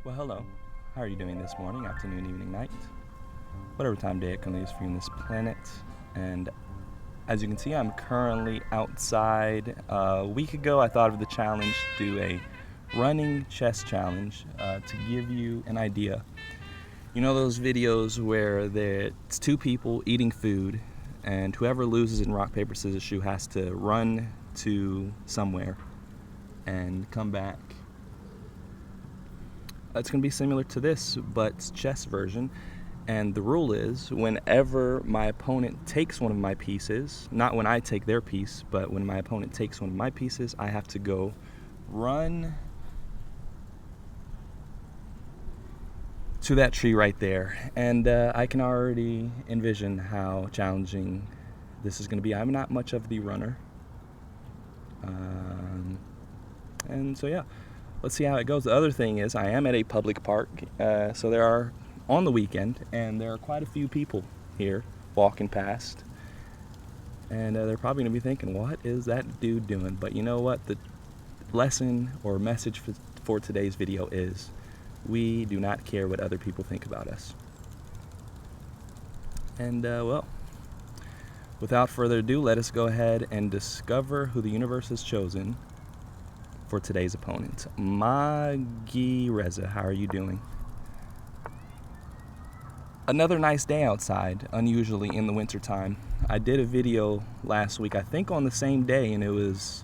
Well, hello. How are you doing this morning, afternoon, evening, night? Whatever time of day it currently is for you on this planet. And as you can see, I'm currently outside. A week ago, I thought of the challenge to do a running chess challenge to give you an idea. You know those videos where it's two people eating food, and whoever loses in rock, paper, scissors, shoe has to run to somewhere and come back. It's going to be similar to this, but it's chess version. And the rule is whenever my opponent takes one of my pieces, not when I take their piece, but when my opponent takes one of my pieces, I have to go run to that tree right there. And I can already envision how challenging this is going to be. I'm not much of the runner. And so, yeah. Let's see how it goes. The other thing is I am at a public park, so there are, on the weekend, and there are quite a few people here walking past. And they're probably going to be thinking, what is that dude doing? But you know what? The lesson or message for today's video is we do not care what other people think about us. And, well, without further ado, let us go ahead and discover who the universe has chosen for today's opponent. Magi Reza, how are you doing? Another nice day outside, unusually in the wintertime. I did a video last week, I think on the same day, and it was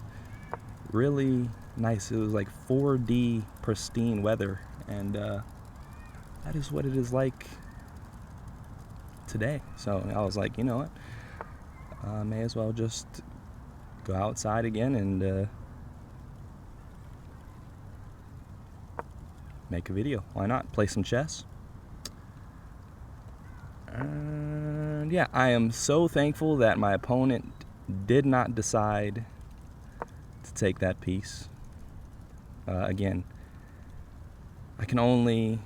really nice. It was like 4D pristine weather, and that is what it is like today. So I was like, you know what? May as well just go outside again and make a video. Why not? Play some chess. And yeah, I am so thankful that my opponent did not decide to take that piece. Again, I can only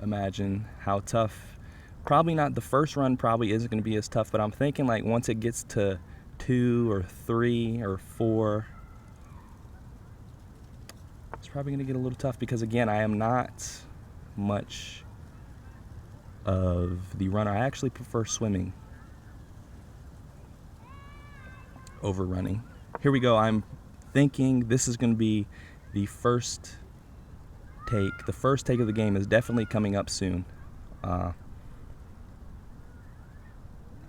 imagine how tough. Probably not the first run, probably isn't going to be as tough, but I'm thinking like once it gets to 2 or 3 or 4, it's probably going to get a little tough because, again, I am not much of the runner. I actually prefer swimming over running. Here we go. I'm thinking this is going to be the first take. The first take of the game is definitely coming up soon. I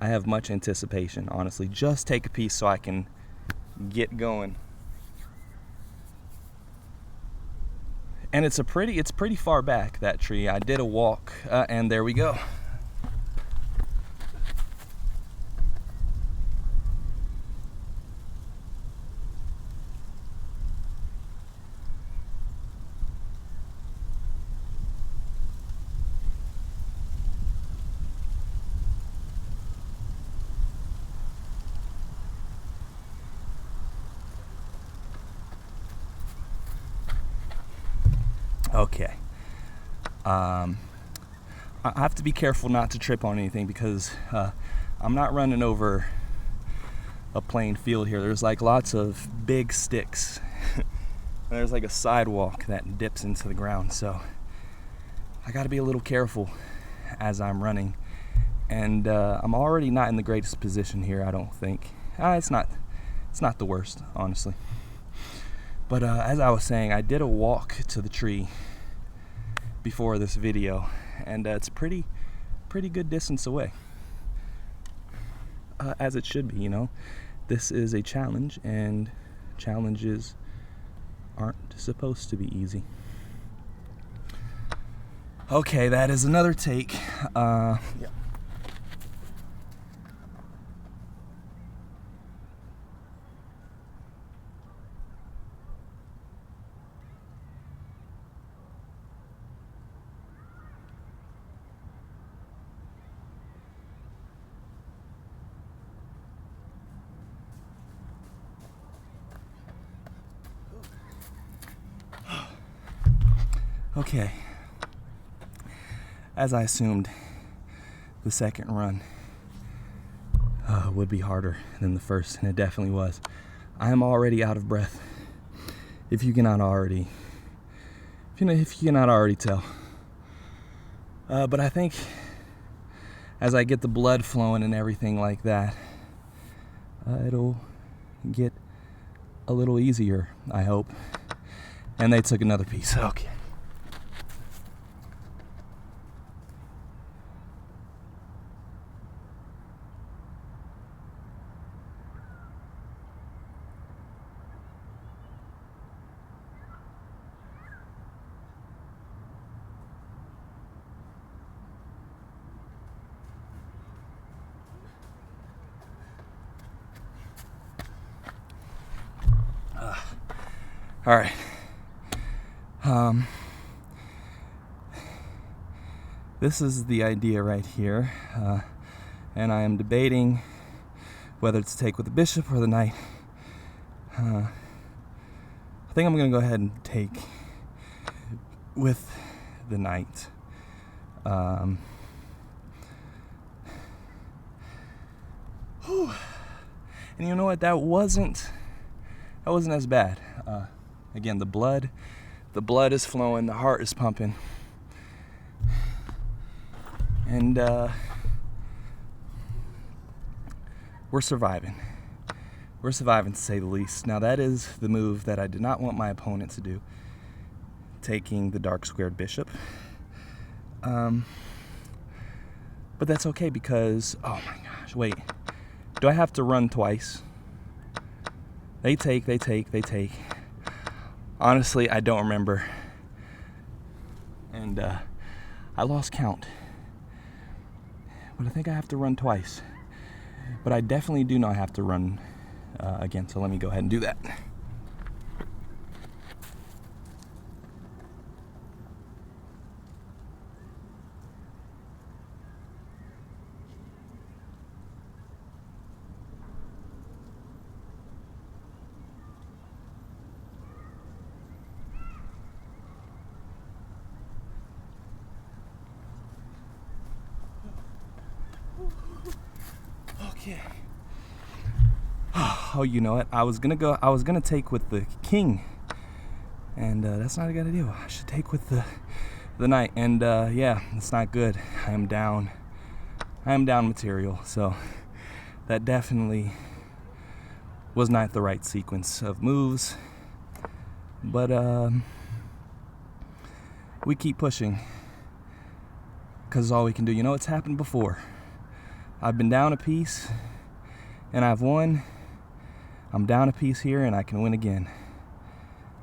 have much anticipation, honestly. Just take a piece so I can get going. And it's pretty far back, that tree. I did a walk, and there we go. Okay. I have to be careful not to trip on anything because I'm not running over a plain field here. There's like lots of big sticks. There's like a sidewalk that dips into the ground, so I got to be a little careful as I'm running. And I'm already not in the greatest position here, I don't think. It's not the worst, honestly. But as I was saying, I did a walk to the tree before this video, and it's pretty good distance away, as it should be. You know, this is a challenge, and challenges aren't supposed to be easy. Okay, that is another take. Yeah. Okay, as I assumed, the second run would be harder than the first, and it definitely was. I am already out of breath. If you cannot already if you cannot already tell. But I think as I get the blood flowing and everything like that, it'll get a little easier, I hope. And they took another piece. Okay. All right. This is the idea right here, and I am debating whether to take with the bishop or the knight. I think I'm going to go ahead and take with the knight. And you know what? That wasn't as bad. Again, the blood is flowing, the heart is pumping, and we're surviving. We're surviving, to say the least. Now, that is the move that I did not want my opponent to do, taking the dark squared bishop. But that's okay because, oh my gosh, wait. Do I have to run twice? They take. Honestly, I don't remember. And I lost count. But I think I have to run twice. But I definitely do know I have to run again, so let me go ahead and do that. Okay. Oh, you know what? I was gonna take with the king, and that's not a good idea. I should take with the knight, and yeah, it's not good. I am down material, so that definitely was not the right sequence of moves. But we keep pushing, because it's all we can do. You know, it's happened before. I've been down a piece, and I've won. I'm down a piece here, and I can win again.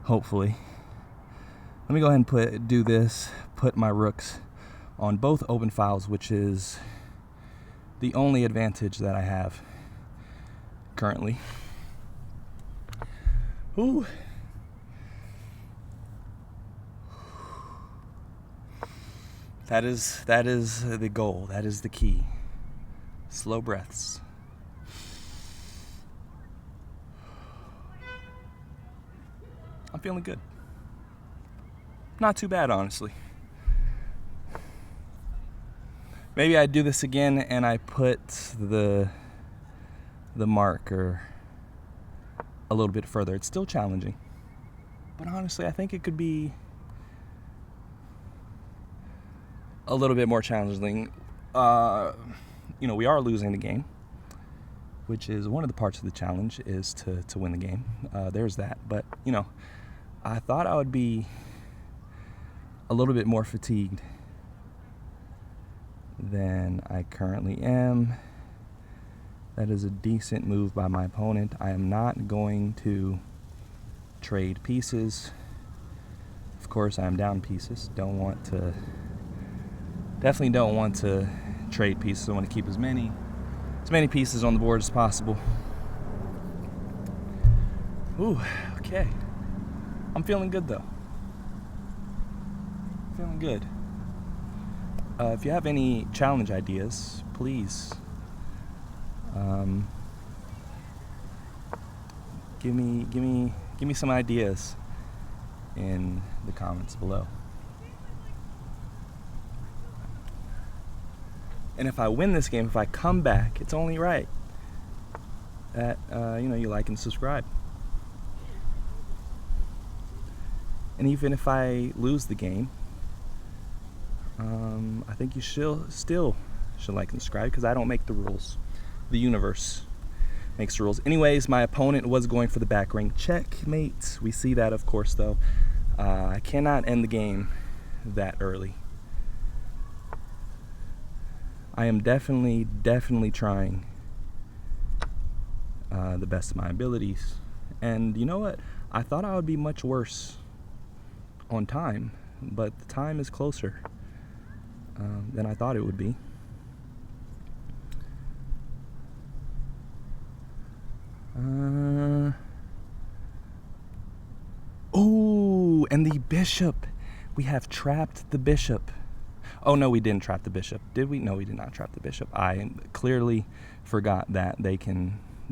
Hopefully. Let me go ahead and put my rooks on both open files, which is the only advantage that I have currently. Ooh. That is the goal. That is the key. Slow breaths. I'm feeling good. Not too bad, honestly. Maybe I do this again and I put the marker a little bit further. It's still challenging. But honestly, I think it could be a little bit more challenging. You know, we are losing the game, which is one of the parts of the challenge, is to win the game. There's that. But, you know, I thought I would be a little bit more fatigued than I currently am. That is a decent move by my opponent. I am not going to trade pieces. Of course, I am down pieces. Definitely don't want to trade pieces. I want to keep as many pieces on the board as possible. Ooh, okay. I'm feeling good though. Feeling good. If you have any challenge ideas, please give me some ideas in the comments below. And if I win this game, if I come back, it's only right that you like and subscribe. And even if I lose the game, I think you still should like and subscribe, because I don't make the rules. The universe makes the rules. Anyways, my opponent was going for the back ring. Checkmate. We see that, of course, though. I cannot end the game that early. I am definitely trying the best of my abilities. And you know what? I thought I would be much worse on time, but the time is closer than I thought it would be. Oh, and the bishop. We have trapped the bishop. Oh, no, we didn't trap the bishop. Did we? No, we did not trap the bishop. I clearly forgot that they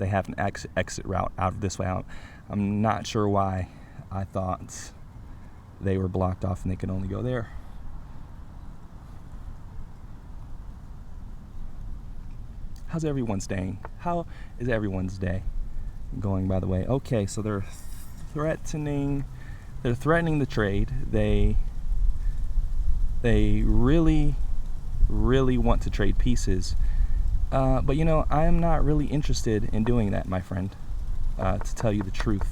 have an exit route out of this way out. I'm not sure why I thought they were blocked off and they could only go there. How's everyone's day? How is everyone's day going, by the way? Okay, so they're threatening the trade. They really want to trade pieces. But you know, I am not really interested in doing that, my friend, to tell you the truth.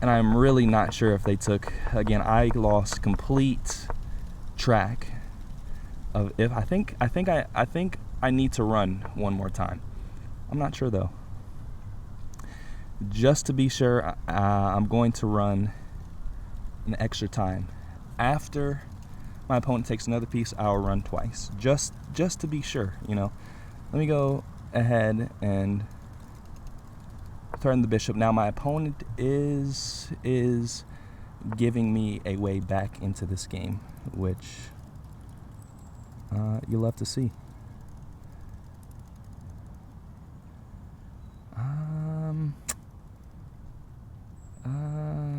And I'm really not sure if they took, again, I lost complete track of if I think I need to run one more time. I'm not sure though. Just to be sure, I'm going to run an extra time. After my opponent takes another piece, I'll run twice. Just to be sure, you know. Let me go ahead and threaten the bishop. Now my opponent is giving me a way back into this game, which you'll love to see.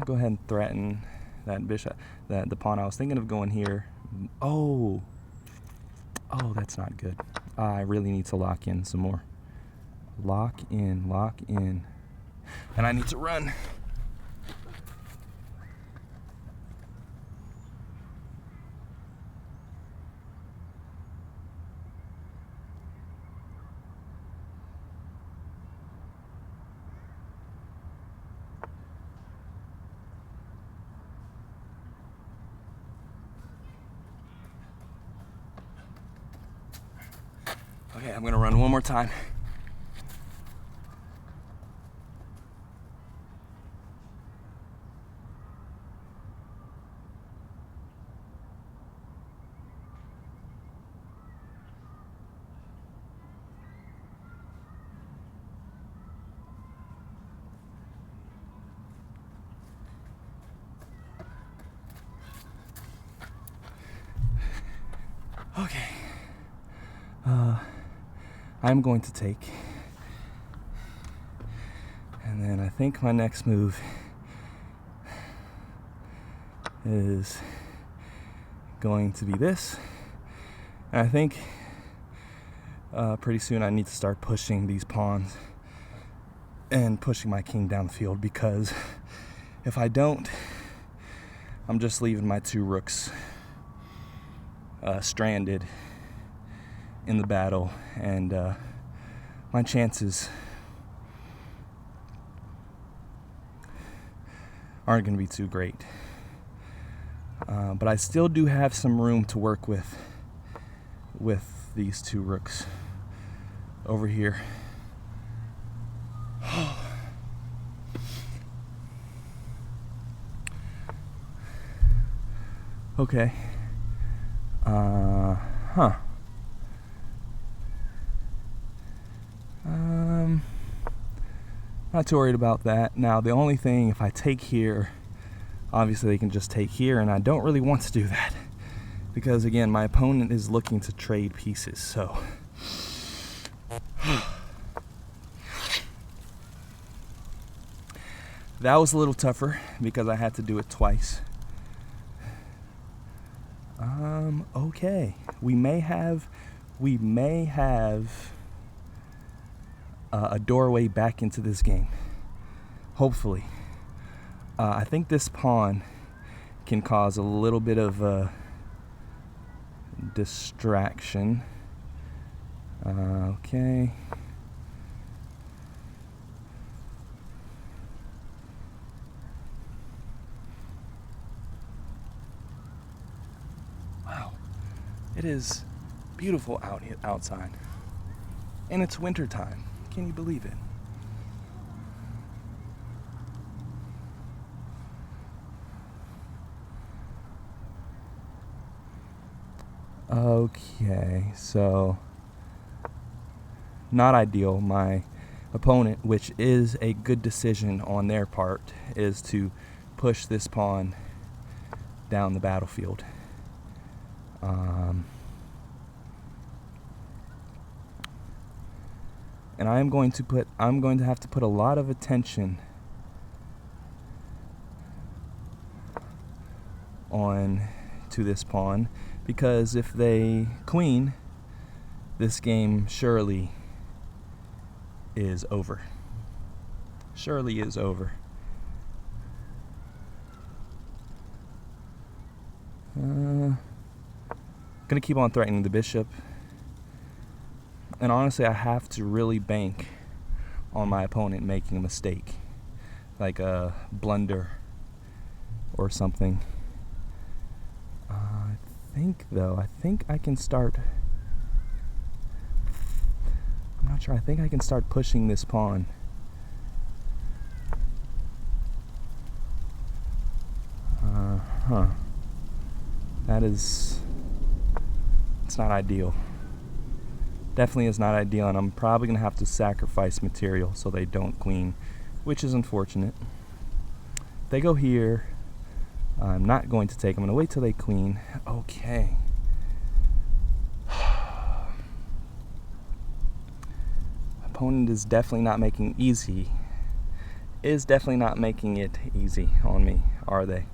Go ahead and threaten that bishop, the pawn. I was thinking of going here. Oh, that's not good. I really need to lock in some more. Lock in. And I need to run. Okay, I'm gonna run one more time. Okay. I'm going to take, and then I think my next move is going to be this. And I think pretty soon I need to start pushing these pawns and pushing my king down the field, because if I don't, I'm just leaving my two rooks stranded in the battle, and my chances aren't going to be too great. But I still do have some room to work with these two rooks over here. Okay. Not too worried about that. Now, the only thing, if I take here, obviously they can just take here, and I don't really want to do that, because again, my opponent is looking to trade pieces, so that was a little tougher because I had to do it twice. Okay, we may have a doorway back into this game, hopefully. I think this pawn can cause a little bit of distraction. Okay. Wow, it is beautiful outside, and it's winter time. Can you believe it? Okay, so not ideal. My opponent, which is a good decision on their part, is to push this pawn down the battlefield. And I'm going to have to put a lot of attention on to this pawn, because if they queen, this game surely is over. Surely is over. Gonna keep on threatening the bishop. And honestly, I have to really bank on my opponent making a mistake, like a blunder or something. I think I can start. I'm not sure. I think I can start pushing this pawn. It's not ideal. Definitely is not ideal, and I'm probably going to have to sacrifice material so they don't queen, which is unfortunate. If they go here, I'm not going to take. I'm going to wait till they queen. Okay. Opponent is definitely not making it easy on me, are they?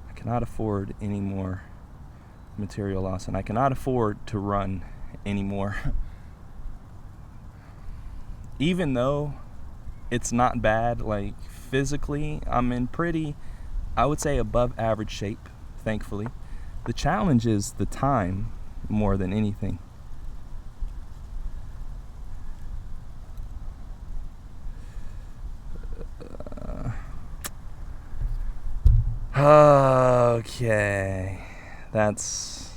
I cannot afford any more material loss, and I cannot afford to run anymore. Even though it's not bad, like physically, I'm in pretty, I would say, above average shape, thankfully. The challenge is the time more than anything. Okay, it's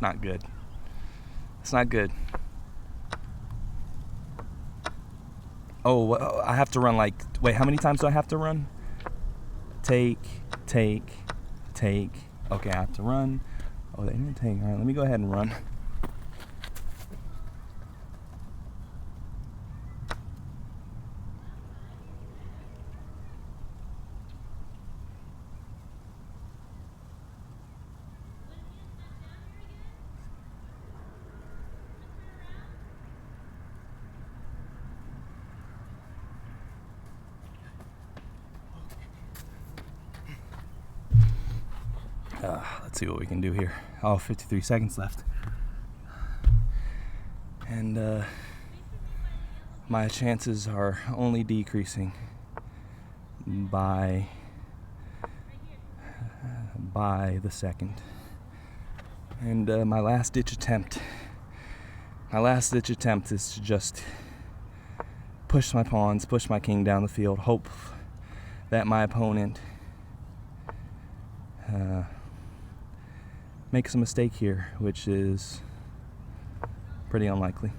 not good. It's not good. Oh, I have to run wait, how many times do I have to run? Take. Okay, I have to run. Oh, they didn't take. All right, let me go ahead and run. Let's see what we can do here. 53 seconds left. And my chances are only decreasing by the second. And my last ditch attempt is to just push my pawns, push my king down the field, hope that my opponent makes a mistake here, which is pretty unlikely.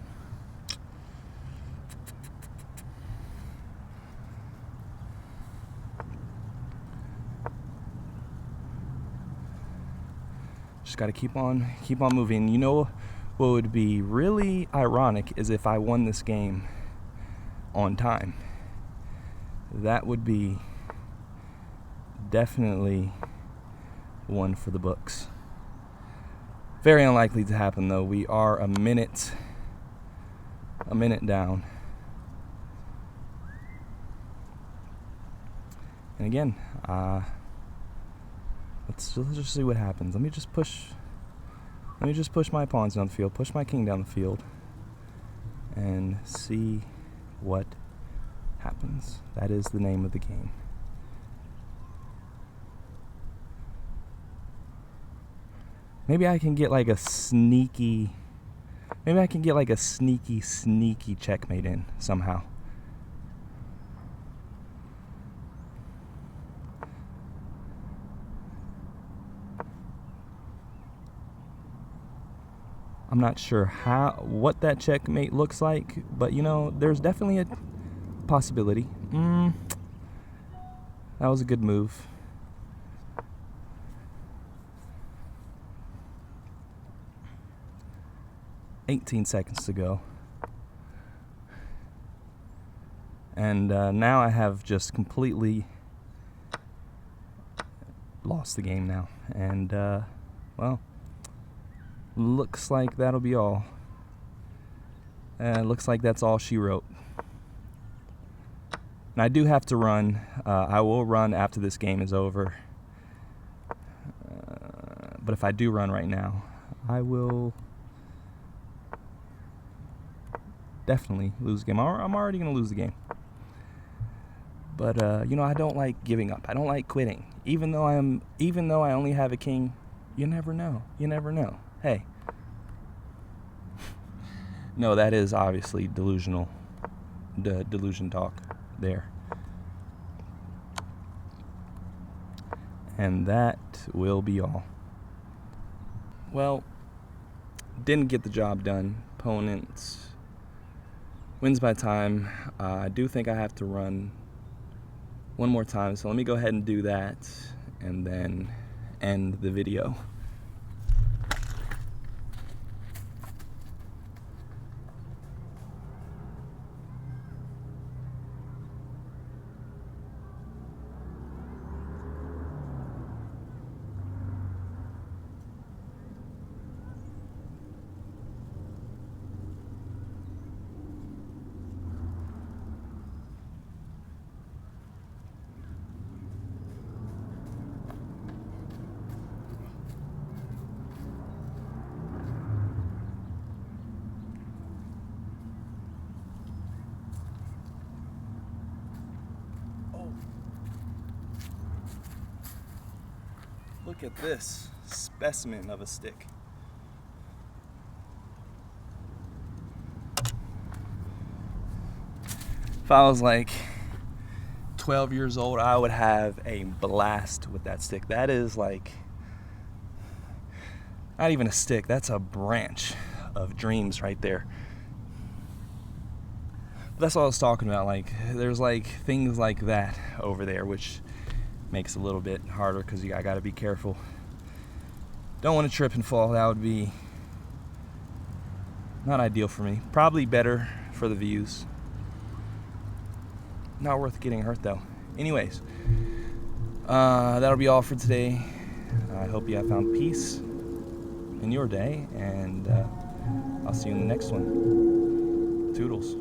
Just got to keep on moving. You know what would be really ironic is if I won this game on time. That would be definitely one for the books. Very unlikely to happen, though. We are a minute down. And again, Let's just see what happens. Let me just push my pawns down the field, push my king down the field, and see what happens. That is the name of the game. Maybe I can get like a sneaky checkmate in somehow. I'm not sure what that checkmate looks like, but there's definitely a possibility. That was a good move. "18 seconds to go. And now I have just completely lost the game now. And, well, looks like that'll be all. Looks like that's all she wrote. And I do have to run. I will run after this game is over. But if I do run right now, I will definitely lose the game. I'm already going to lose the game. But, I don't like giving up. I don't like quitting. Even though I only have a king, you never know. You never know. Hey. No, that is obviously delusion talk there. And that will be all. Well, didn't get the job done. Opponent wins by time. I do think I have to run one more time, so let me go ahead and do that and then end the video. Look at this specimen of a stick. If I was like 12 years old, I would have a blast with that stick. That is like, not even a stick, that's a branch of dreams right there. But that's what I was talking about. Like, there's like things like that over there, which makes it a little bit harder because I got to be careful. Don't want to trip and fall. That would be not ideal for me. Probably better for the views. Not worth getting hurt though. Anyways, that'll be all for today. I hope you have found peace in your day, and I'll see you in the next one. Toodles.